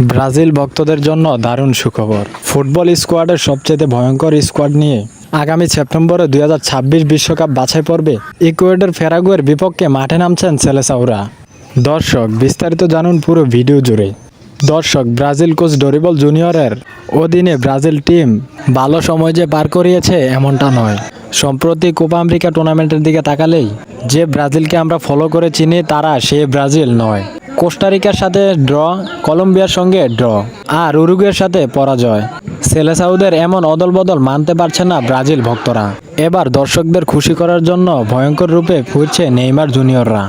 Brazil ভক্তদের জন্য দারুণ সুখবর। ফুটবল স্কোয়াডের সবচেয়ে ভয়ঙ্কর স্কোয়াড নিয়ে আগামী সেপ্টেম্বরে 2026 বিশ্বকাপ বাছাই পর্বে ইকুয়েডর প্যারাগুয়ের বিপক্ষে মাঠে নামছেন সেলেসাওরা। দর্শক, বিস্তারিত জানুন পুরো ভিডিও জুড়ে। দর্শক, ব্রাজিল কোচ ডরিবল জুনিয়রের অধীনে ব্রাজিল টিম ভালো সময় যে পার করিয়েছে এমনটা নয়। সম্প্রতি কোপা আমেরিকা টুর্নামেন্টের দিকে তাকালেই যে ব্রাজিলকে আমরা ফলো করে চিনি তারা সে ব্রাজিল নয়। কোস্টারিকার সাথে ড্র, কলম্বিয়ার সঙ্গে ড্র আর উরুগুয়ের সাথে পরাজয়। সেলেসাওদের এমন অদলবদল মানতে পারছে না ব্রাজিল ভক্তরা। এবার দর্শকদের খুশি করার জন্য ভয়ঙ্কর রূপে ফিরছে নেইমার জুনিয়ররা।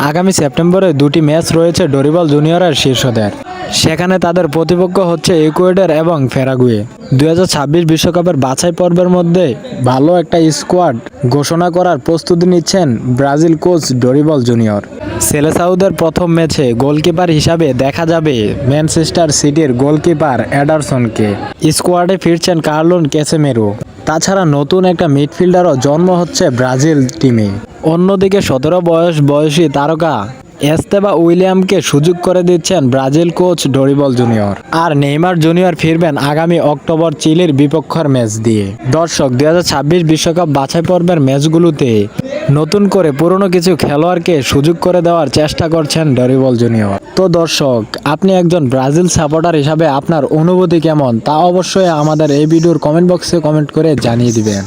আগামী সেপ্টেম্বরে দুটি ম্যাচ রয়েছে ডরিবল জুনিয়রের শীর্ষদের। সেখানে তাদের প্রতিপক্ষ হচ্ছে ইকুয়েডর এবং প্যারাগুয়ে। 2026 বিশ্বকাপের বাছাই পর্বের মধ্যে ভালো একটা স্কোয়াড ঘোষণা করার প্রস্তুতি নিচ্ছেন ব্রাজিল কোচ ডরিবল জুনিয়র। সেলেসাওদের প্রথম ম্যাচে গোলকিপার হিসাবে দেখা যাবে ম্যানচেস্টার সিটির গোলকিপার এডারসনকে। স্কোয়াডে ফিরছেন কার্লোস ক্যাসেমেরো। তাছাড়া নতুন একটা মিডফিল্ডারও জন্ম হচ্ছে ব্রাজিল টিমে। অন্যদিকে 17 বয়সী তারকা এস্তেবা উইলিয়ামকে সুযোগ করে দিচ্ছেন ব্রাজিল কোচ ডরিবল জুনিয়র। আর নেইমার জুনিয়র ফিরবেন আগামী অক্টোবর চিলির বিপক্ষের ম্যাচ দিয়ে। দর্শক, 2026 বিশ্বকাপ বাছাই পর্বের ম্যাচগুলোতে নতুন করে পুরনো কিছু খেলোয়াড়কে সুযোগ করে দেওয়ার চেষ্টা করছেন ডরিবল জুনিয়র। তো দর্শক, আপনি একজন ব্রাজিল সাপোর্টার হিসাবে আপনার অনুভূতি কেমন তা অবশ্যই আমাদের এই ভিডিওর কমেন্ট বক্সে কমেন্ট করে জানিয়ে দিবেন।